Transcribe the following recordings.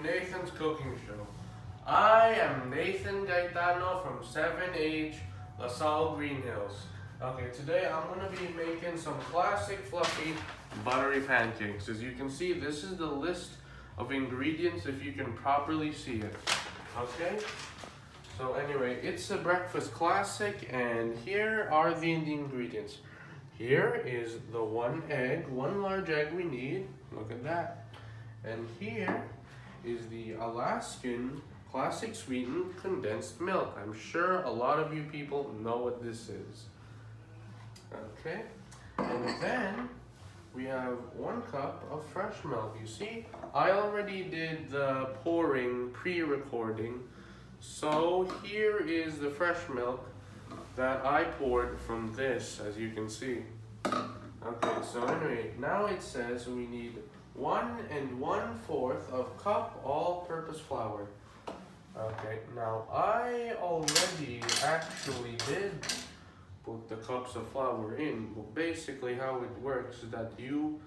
Nathan's Cooking Show. I am Nathan Gaetano from 7H La Salle Green Hills. Okay, today I'm going to be making some classic fluffy buttery pancakes. As you can see, this is the list of ingredients if you can properly see it. Okay? So anyway, it's a breakfast classic and here are the ingredients. Here is the one large egg we need. Look at that. And here is the Alaskan classic sweetened condensed milk. I'm sure a lot of you people know what this is. Okay, and then we have 1 cup of fresh milk. You see, I already did the pouring pre-recording. So here is the fresh milk that I poured from this, as you can see. Okay, so anyway, now it says we need 1 1/4 cup all-purpose flour. Okay, now I already actually did put the cups of flour in. Well, basically how it works is that you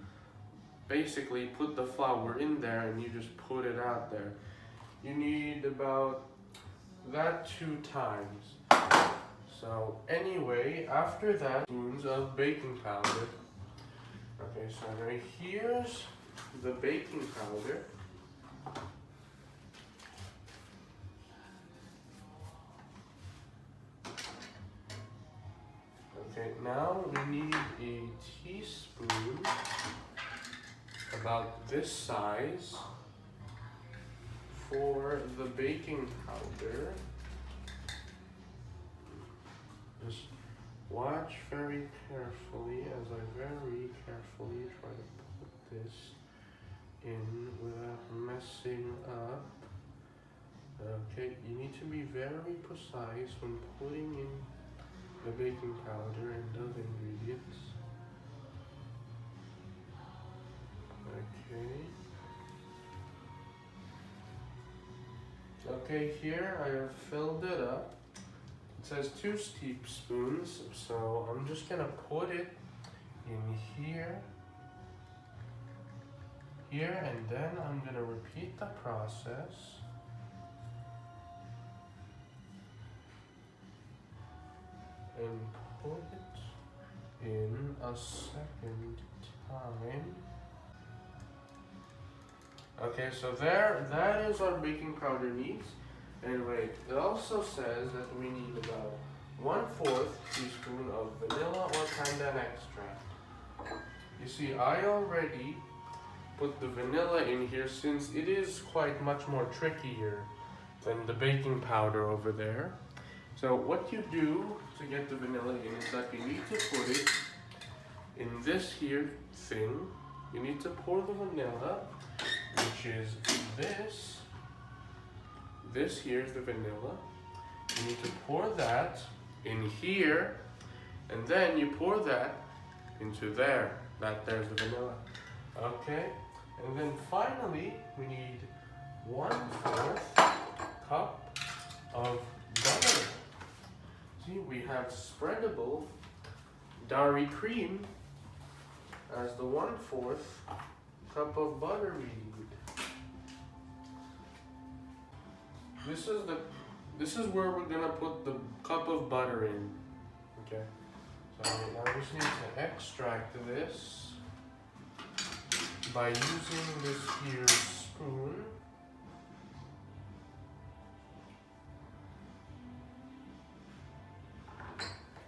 basically put the flour in there and you just put it out there. You need about that 2 times. So anyway, after that, spoons of baking powder. Okay, so right here's the baking powder. Okay, now we need a teaspoon about this size for the baking powder. Just watch very carefully as I very carefully try to put this in without messing up. Okay, you need to be very precise when putting in the baking powder and other ingredients. Okay, here I have filled it up. It says 2 teaspoons, so I'm just gonna put it in here, and then I'm gonna repeat the process. And put it in a second time. Okay, so that is our baking powder needs. Anyway, it also says that we need about 1/4 teaspoon of vanilla or pandan extract. You see, I already put the vanilla in here since it is quite much more trickier than the baking powder over there. So what you do to get the vanilla in is that you need to put it in this here thing. You need to pour the vanilla, which is this. This here is the vanilla. You need to pour that in here, and then you pour that into there. There's the vanilla. Okay, and then finally we need 1/4 cup of butter. See, we have spreadable dairy cream as the 1/4 cup of butter we need. This is where we're gonna put the cup of butter in. Okay. So now we just need to extract this by using this here spoon.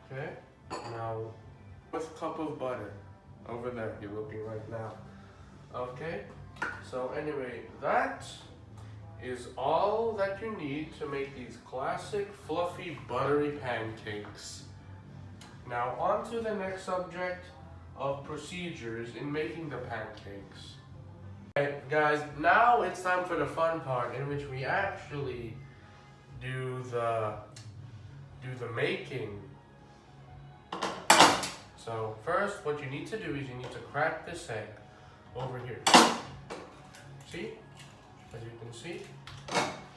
Okay. Now with cup of butter over there, you're looking right now. Okay. So anyway, that is all that you need to make these classic fluffy buttery pancakes. Now on to the next subject of procedures in making the pancakes. Okay, guys, now it's time for the fun part in which we actually do the making. So first, what you need to do is you need to crack this egg over here. See? As you can see,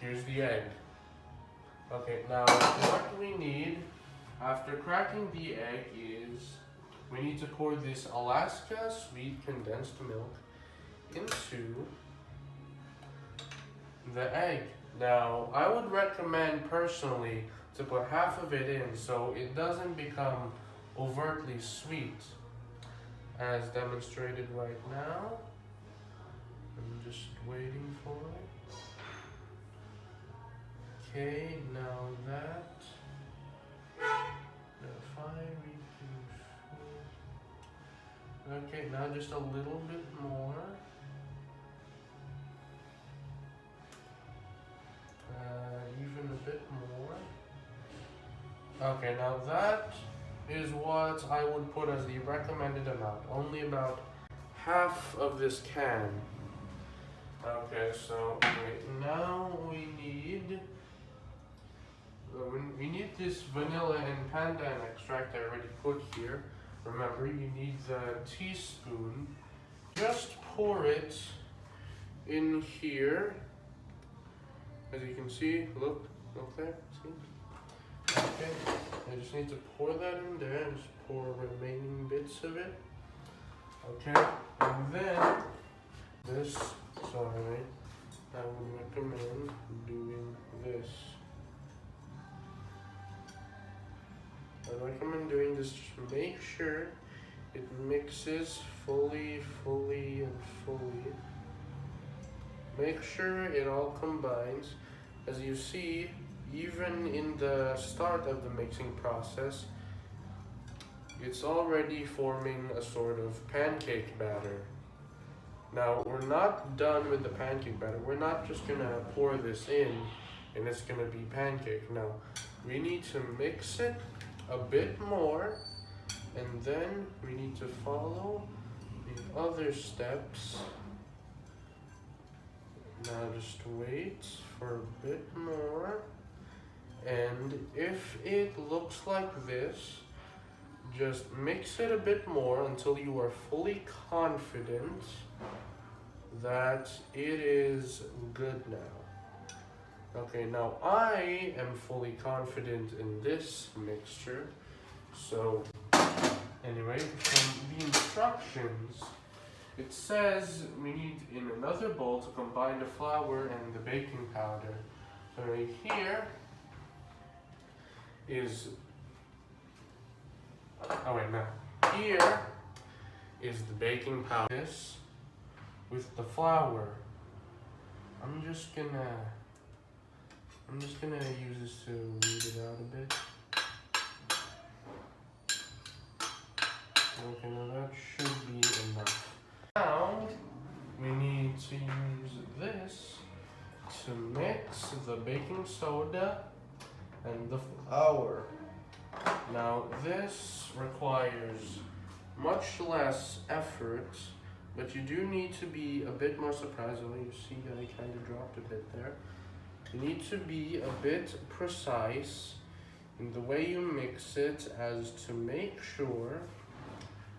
here's the egg. Okay, now what we need after cracking the egg is we need to pour this Alaska sweet condensed milk into the egg. Now, I would recommend personally to put half of it in so it doesn't become overtly sweet, as demonstrated right now. I'm just waiting for it. Okay, now that the fiery food. Okay, now just a little bit more. Even a bit more. Okay, now that is what I would put as the recommended amount. Only about half of this can. Okay, so now we need this vanilla and pandan extract I already put here. Remember, you need the teaspoon. Just pour it in here. As you can see, look there, see? Okay, I just need to pour that in there, just pour remaining bits of it. Okay, and then this, sorry, I would recommend doing this. I recommend doing this, just make sure it mixes fully. Make sure it all combines. As you see, even in the start of the mixing process, it's already forming a sort of pancake batter. Now, we're not done with the pancake batter. We're not just gonna pour this in and it's gonna be pancake. No, we need to mix it a bit more, and then we need to follow the other steps. Now just wait for a bit more, and if it looks like this, just mix it a bit more until you are fully confident that it is good now. Okay, now I am fully confident in this mixture, so anyway, from the instructions, it says we need in another bowl to combine the flour and the baking powder. So right here is, oh wait, no. Here is the baking powder. This with the flour. I'm just gonna use this to weed it out a bit. Okay, now that should be enough. Now, we need to use this to mix the baking soda and the flour. Now, this requires much less effort, but you do need to be a bit more surprised. Oh, you see that I kind of dropped a bit there. You need to be a bit precise in the way you mix it, as to make sure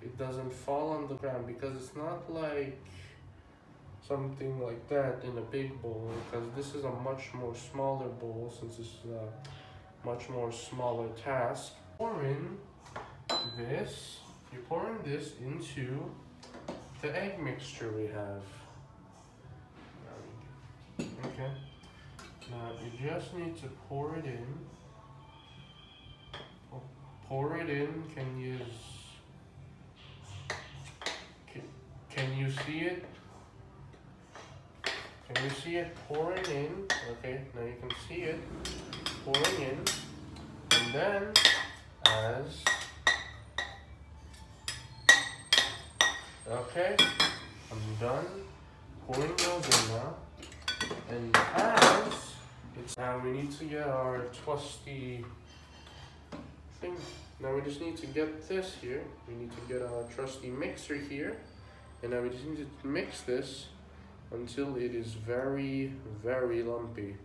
it doesn't fall on the ground, because it's not like something like that in a big bowl, because this is a much more smaller bowl, since this is a much more smaller task. Pour in this, you're pouring this into the egg mixture we have. Okay, now you just need to pour it in. Pour it in, can you see it? Can you see it pouring in? Okay, now you can see it pouring in. And then, okay, I'm done pouring those in now. And now we need to get our trusty thing. Now we just need to get this here. We need to get our trusty mixer here. And now we just need to mix this until it is very lumpy.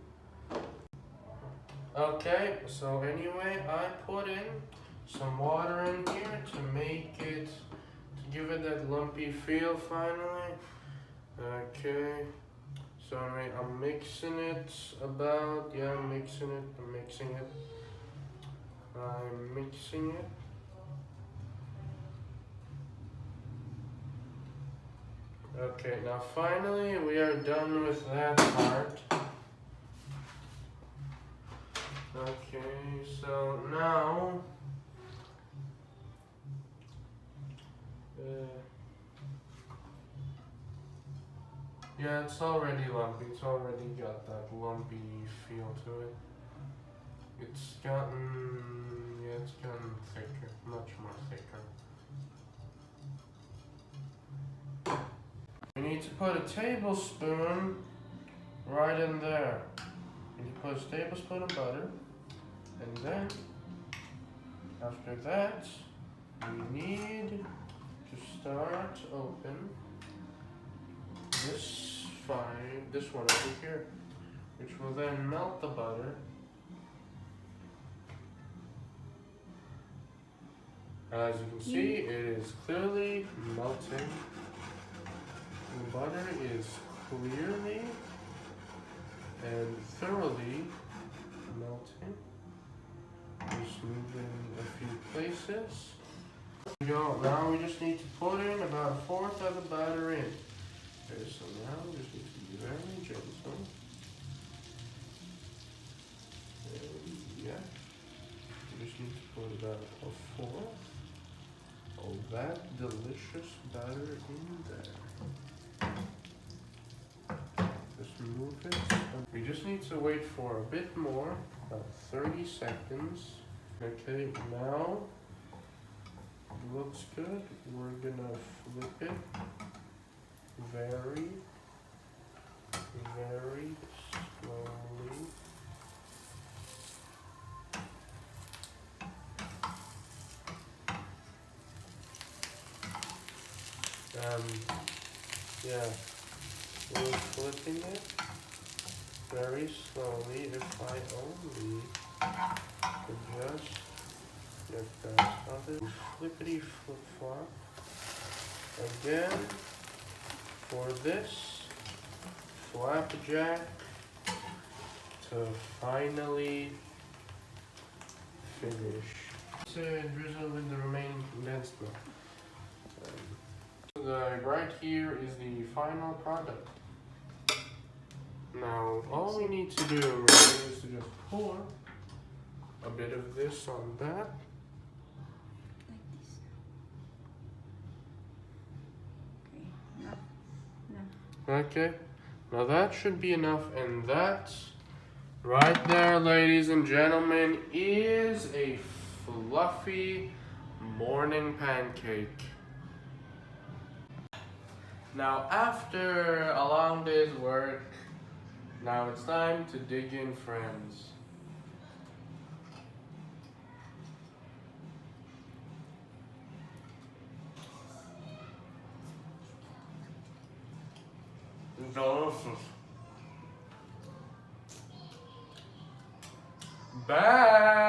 Okay, so anyway, I put in some water in here to make it, to give it that lumpy feel finally. Okay, so I'm mixing it about, yeah, I'm mixing it. Okay, now finally we are done with that part. Okay, so now yeah, it's already lumpy. It's already got that lumpy feel to it. It's gotten thicker, much more thicker. We need to put a tablespoon right in there. We need to put a tablespoon of butter, and then after that, we need to start open this one over here, which will then melt the butter. As you can see, it is clearly melting. The butter is clearly and thoroughly melting. Just moving a few places. There we go. Now we just need to put in about a fourth of the batter in. Okay, so now we just need to be very gentle. And yeah, we just need to put about a fourth of that delicious batter in there. Just move it. We just need to wait for a bit more, about 30 seconds. Okay, now it looks good. We're gonna flip it very, very slowly. Yeah, we're flipping it very slowly. If I only could just get that other flippity flip flop again for this flapjack to finally finish. To drizzle with the remaining condensed milk. Right here is the final product. Now, all we need to do really is to just pour a bit of this on that. Like this. Okay, enough. Okay, now that should be enough, and that right there, ladies and gentlemen, is a fluffy morning pancake. Now, after a long day's work, now it's time to dig in, friends. Delicious. Bye.